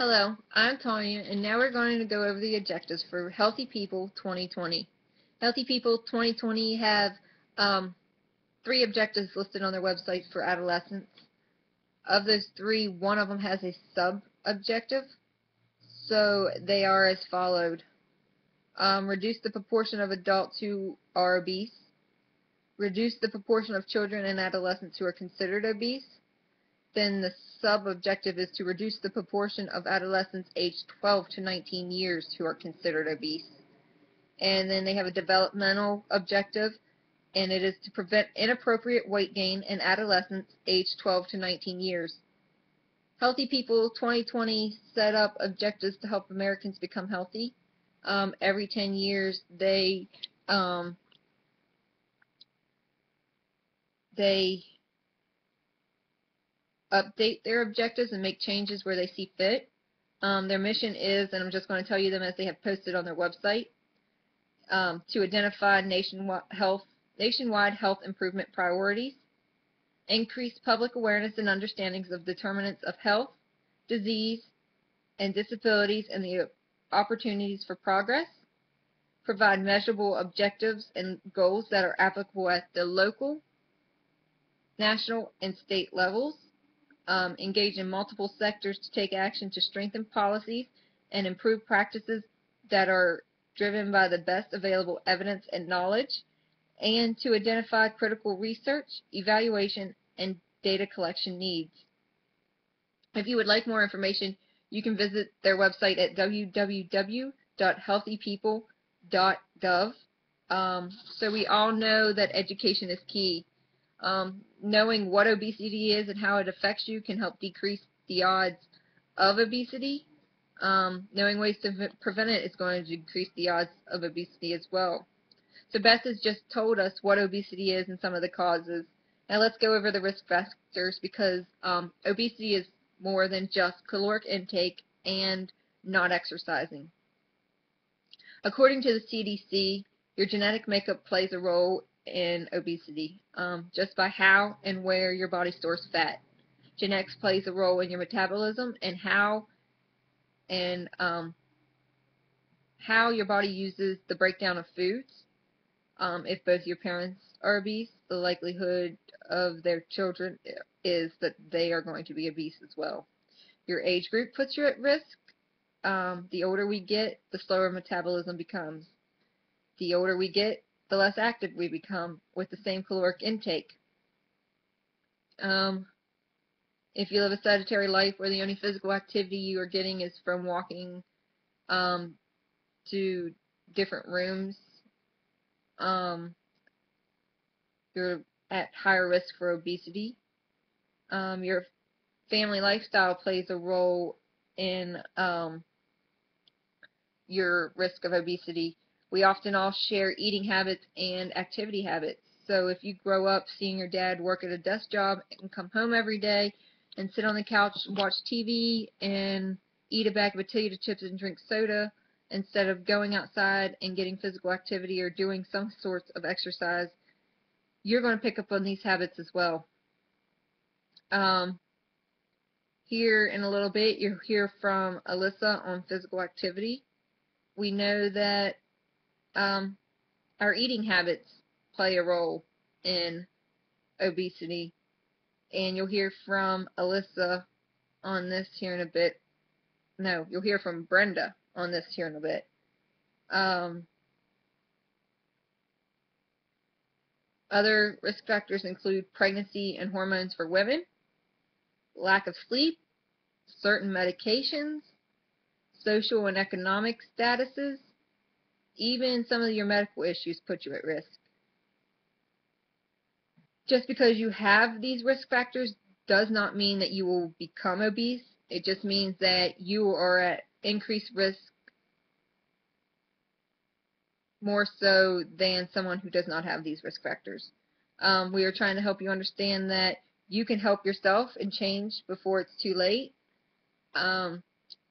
Hello, I'm Tanya, and now we're going to go over the objectives for Healthy People 2020. Healthy People 2020 have three objectives listed on their website for adolescents. Of those three, one of them has a sub-objective, so they are as followed. Reduce the proportion of adults who are obese. Reduce the proportion of children and adolescents who are considered obese. Then the sub-objective is to reduce the proportion of adolescents aged 12 to 19 years who are considered obese. And then they have a developmental objective, and it is to prevent inappropriate weight gain in adolescents aged 12 to 19 years. Healthy People 2020 set up objectives to help Americans become healthy. Every 10 years, they update their objectives and make changes where they see fit. Their mission is, and I'm just going to tell you them as they have posted on their website, to identify nationwide health improvement priorities, increase public awareness and understandings of determinants of health, disease, and disabilities and the opportunities for progress, provide measurable objectives and goals that are applicable at the local, national, and state levels, engage in multiple sectors to take action to strengthen policies and improve practices that are driven by the best available evidence and knowledge, and to identify critical research, evaluation, and data collection needs. If you would like more information, you can visit their website at www.healthypeople.gov. So we all know that education is key. Knowing what obesity is and how it affects you can help decrease the odds of obesity. Knowing ways to prevent it is going to decrease the odds of obesity as well. So Beth has just told us what obesity is and some of the causes. Now let's go over the risk factors, because obesity is more than just caloric intake and not exercising. According to the CDC, your genetic makeup plays a role in obesity, just by how and where your body stores fat. Genetics plays a role in your metabolism and how your body uses the breakdown of foods. If both your parents are obese, the likelihood of their children is that they are going to be obese as well. Your age group puts you at risk. The older we get, the slower metabolism becomes. The older we get, the less active we become with the same caloric intake. If you live a sedentary life where the only physical activity you are getting is from walking to different rooms, you're at higher risk for obesity. Your family lifestyle plays a role in your risk of obesity. We often all share eating habits and activity habits. So if you grow up seeing your dad work at a desk job and come home every day and sit on the couch and watch TV and eat a bag of potato chips and drink soda instead of going outside and getting physical activity or doing some sorts of exercise, you're going to pick up on these habits as well. Here in a little bit, you'll hear from Alyssa on physical activity. We know that our eating habits play a role in obesity, and you'll hear from Alyssa on this here in a bit. No, you'll hear from Brenda on this here in a bit. Other risk factors include pregnancy and hormones for women, lack of sleep, certain medications, social and economic statuses, even some of your medical issues put you at risk. Just because you have these risk factors does not mean that you will become obese. It just means that you are at increased risk, more so than someone who does not have these risk factors. We are trying to help you understand that you can help yourself and change before it's too late.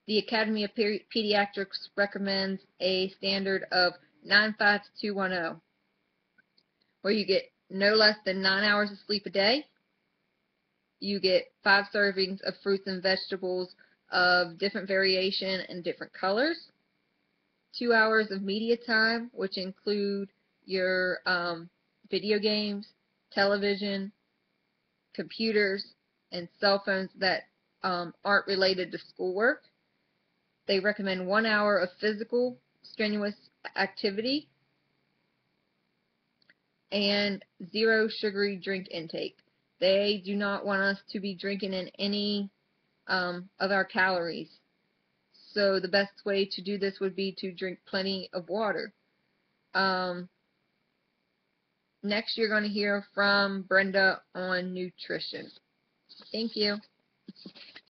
The Academy of Pediatrics recommends a standard of 95210, where you get no less than 9 hours of sleep a day. You get 5 servings of fruits and vegetables of different variation and different colors. 2 hours of media time, which include your video games, television, computers, and cell phones that aren't related to schoolwork. They recommend 1 hour of physical strenuous activity and 0 sugary drink intake. They do not want us to be drinking in any of our calories. So the best way to do this would be to drink plenty of water. Next, you're going to hear from Brenda on nutrition. Thank you.